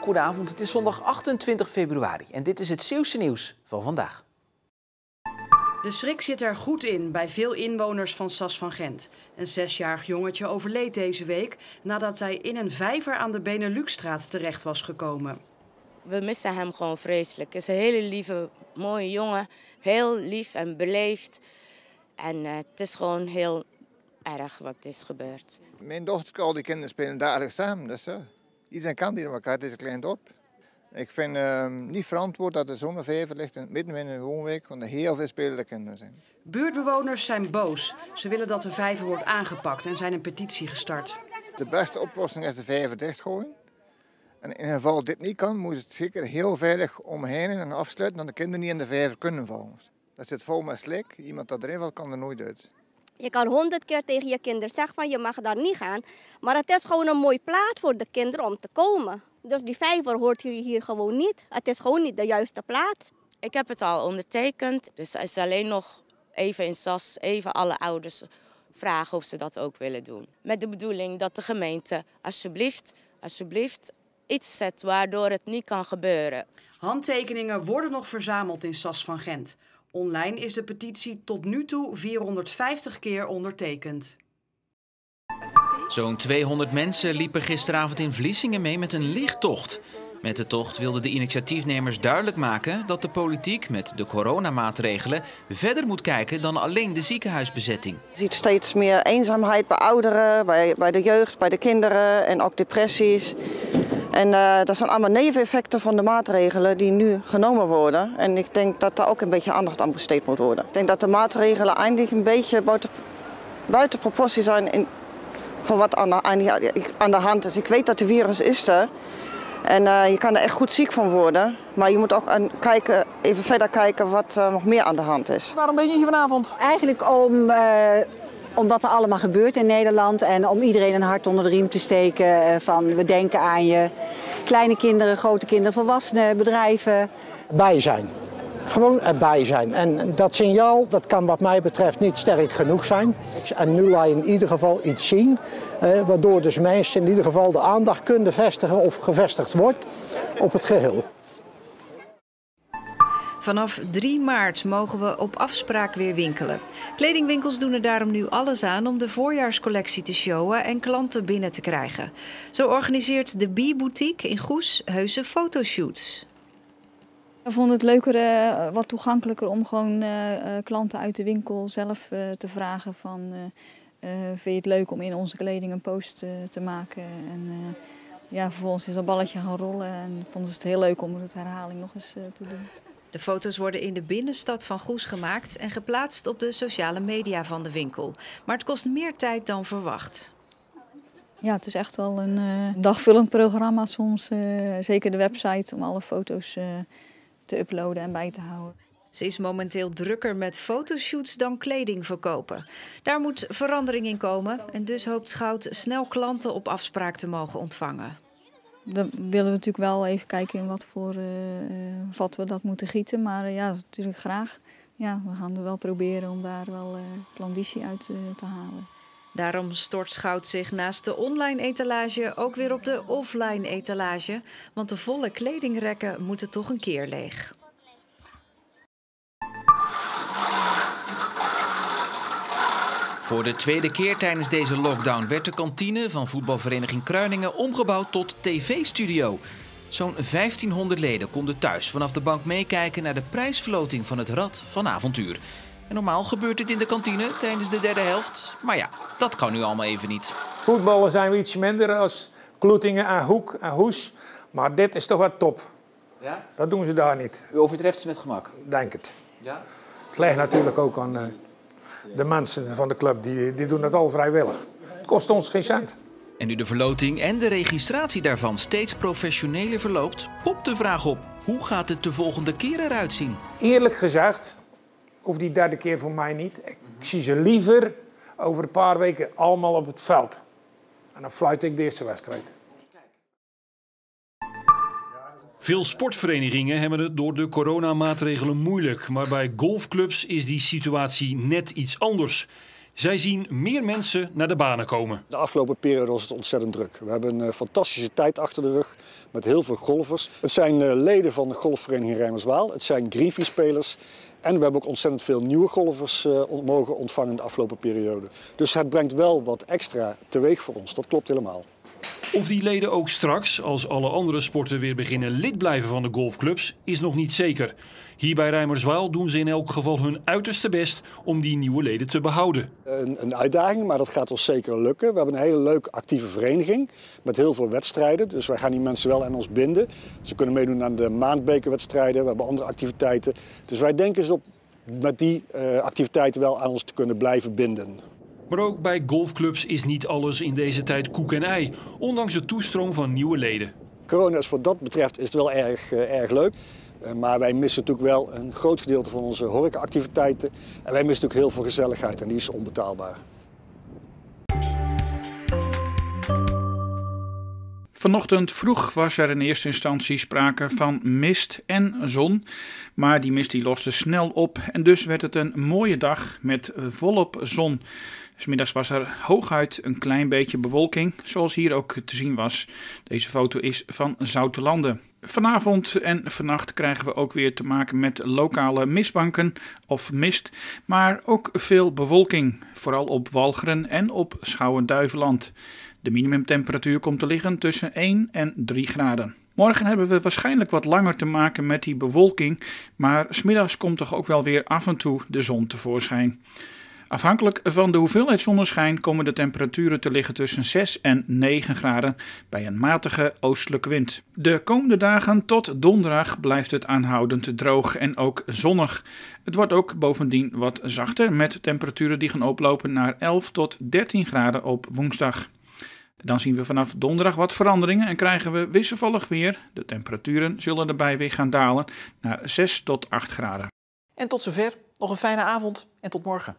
Goedenavond, het is zondag 28 februari en dit is het Zeeuwse nieuws van vandaag. De schrik zit er goed in bij veel inwoners van Sas van Gent. Een 6-jarig jongetje overleed deze week nadat hij in een vijver aan de Benelukstraat terecht was gekomen. We missen hem gewoon vreselijk. Het is een hele lieve, mooie jongen. Heel lief en beleefd. En het is gewoon heel erg wat is gebeurd. Mijn dochter, al die kinderen spelen dagelijks samen. Dus, iedereen kan die elkaar, het is een klein dorp. Ik vind niet verantwoord dat er zo'n vijver ligt midden in een woonwijk, want er heel veel spelende kinderen zijn. Buurtbewoners zijn boos. Ze willen dat de vijver wordt aangepakt en zijn een petitie gestart. De beste oplossing is de vijver dichtgooien. En in het geval dit niet kan, moet het zeker heel veilig omheen en afsluiten, dat de kinderen niet in de vijver kunnen vallen. Dat zit vol met slik. Iemand dat erin valt, kan er nooit uit. Je kan 100 keer tegen je kinderen zeggen van je mag daar niet gaan. Maar het is gewoon een mooie plaats voor de kinderen om te komen. Dus die vijver hoort hier gewoon niet. Het is gewoon niet de juiste plaats. Ik heb het al ondertekend. Dus het is alleen nog even in Sas, even alle ouders vragen of ze dat ook willen doen. Met de bedoeling dat de gemeente alsjeblieft iets zet waardoor het niet kan gebeuren. Handtekeningen worden nog verzameld in Sas van Gent. Online is de petitie tot nu toe 450 keer ondertekend. Zo'n 200 mensen liepen gisteravond in Vlissingen mee met een lichttocht. Met de tocht wilden de initiatiefnemers duidelijk maken dat de politiek met de coronamaatregelen verder moet kijken dan alleen de ziekenhuisbezetting. Je ziet steeds meer eenzaamheid bij ouderen, bij de jeugd, bij de kinderen en ook depressies. En dat zijn allemaal neveneffecten van de maatregelen die nu genomen worden. En ik denk dat daar ook een beetje aandacht aan besteed moet worden. Ik denk dat de maatregelen eigenlijk een beetje buiten proportie zijn van wat aan de hand is. Ik weet dat de virus is er. En je kan er echt goed ziek van worden. Maar je moet ook even verder kijken wat nog meer aan de hand is. Waarom ben je hier vanavond? Eigenlijk om wat er allemaal gebeurt in Nederland en om iedereen een hart onder de riem te steken van we denken aan je. Kleine kinderen, grote kinderen, volwassenen, bedrijven. Bij zijn. Gewoon erbij zijn. En dat signaal, dat kan wat mij betreft niet sterk genoeg zijn. En nu laat je in ieder geval iets zien, waardoor dus mensen in ieder geval de aandacht kunnen vestigen of gevestigd wordt op het geheel. Vanaf 3 maart mogen we op afspraak weer winkelen. Kledingwinkels doen er daarom nu alles aan om de voorjaarscollectie te showen en klanten binnen te krijgen. Zo organiseert de Bee-boutique in Goes heuse fotoshoots. We vonden het leuker, wat toegankelijker om gewoon klanten uit de winkel zelf te vragen van vind je het leuk om in onze kleding een post te maken. En vervolgens is dat balletje gaan rollen en vonden ze het heel leuk om het herhaling nog eens te doen. De foto's worden in de binnenstad van Goes gemaakt en geplaatst op de sociale media van de winkel. Maar het kost meer tijd dan verwacht. Ja, het is echt wel een dagvullend programma soms. Zeker de website om alle foto's te uploaden en bij te houden. Ze is momenteel drukker met fotoshoots dan kleding verkopen. Daar moet verandering in komen en dus hoopt Schout snel klanten op afspraak te mogen ontvangen. Dan willen we natuurlijk wel even kijken in wat voor vat we dat moeten gieten. Maar ja, natuurlijk graag. Ja, we gaan er wel proberen om daar wel klandizie uit te halen. Daarom stort Schout zich naast de online etalage ook weer op de offline etalage. Want de volle kledingrekken moeten toch een keer leeg. Voor de tweede keer tijdens deze lockdown werd de kantine van voetbalvereniging Kruiningen omgebouwd tot tv-studio. Zo'n 1500 leden konden thuis vanaf de bank meekijken naar de prijsverloting van het Rad van Avontuur. En normaal gebeurt dit in de kantine tijdens de derde helft. Maar ja, dat kan nu allemaal even niet. Voetballen zijn we iets minder als Kloetingen en Hoek en Hoes. Maar dit is toch wat top. Ja? Dat doen ze daar niet. U overtreft ze met gemak? Denk het. Ja? Het ligt natuurlijk ook aan de mensen van de club. Die doen het al vrijwillig. Het kost ons geen cent. En nu de verloting en de registratie daarvan steeds professioneler verloopt, popt de vraag op: hoe gaat het de volgende keer eruit zien? Eerlijk gezegd, hoeft die derde keer voor mij niet. Ik zie ze liever over een paar weken allemaal op het veld. En dan fluit ik de eerste wedstrijd. Veel sportverenigingen hebben het door de coronamaatregelen moeilijk. Maar bij golfclubs is die situatie net iets anders. Zij zien meer mensen naar de banen komen. De afgelopen periode was het ontzettend druk. We hebben een fantastische tijd achter de rug met heel veel golfers. Het zijn leden van de golfvereniging Rijmerswaal. Het zijn Greenfee-spelers. En we hebben ook ontzettend veel nieuwe golfers mogen ontvangen de afgelopen periode. Dus het brengt wel wat extra teweeg voor ons. Dat klopt helemaal. Of die leden ook straks, als alle andere sporten weer beginnen, lid blijven van de golfclubs, is nog niet zeker. Hier bij Rijmerswaal doen ze in elk geval hun uiterste best om die nieuwe leden te behouden. Een uitdaging, maar dat gaat ons zeker lukken. We hebben een hele leuke actieve vereniging met heel veel wedstrijden. Dus wij gaan die mensen wel aan ons binden. Ze kunnen meedoen aan de maandbekerwedstrijden, we hebben andere activiteiten. Dus wij denken ze met die activiteiten wel aan ons te kunnen blijven binden. Maar ook bij golfclubs is niet alles in deze tijd koek en ei, ondanks de toestroom van nieuwe leden. Corona is voor dat betreft is het wel erg leuk. Maar wij missen natuurlijk wel een groot gedeelte van onze horecaactiviteiten. En wij missen natuurlijk heel veel gezelligheid en die is onbetaalbaar. Vanochtend vroeg was er in eerste instantie sprake van mist en zon. Maar die mist die loste snel op en dus werd het een mooie dag met volop zon. 'S Middags was er hooguit een klein beetje bewolking, zoals hier ook te zien was. Deze foto is van Zoutelanden. Vanavond en vannacht krijgen we ook weer te maken met lokale mistbanken of mist, maar ook veel bewolking, vooral op Walcheren en op Schouwen-Duiveland. De minimumtemperatuur komt te liggen tussen 1 en 3 graden. Morgen hebben we waarschijnlijk wat langer te maken met die bewolking, maar 's middags komt toch ook wel weer af en toe de zon tevoorschijn. Afhankelijk van de hoeveelheid zonneschijn komen de temperaturen te liggen tussen 6 en 9 graden bij een matige oostelijke wind. De komende dagen tot donderdag blijft het aanhoudend droog en ook zonnig. Het wordt ook bovendien wat zachter met temperaturen die gaan oplopen naar 11 tot 13 graden op woensdag. Dan zien we vanaf donderdag wat veranderingen en krijgen we wisselvallig weer. De temperaturen zullen erbij weer gaan dalen naar 6 tot 8 graden. En tot zover, nog een fijne avond en tot morgen.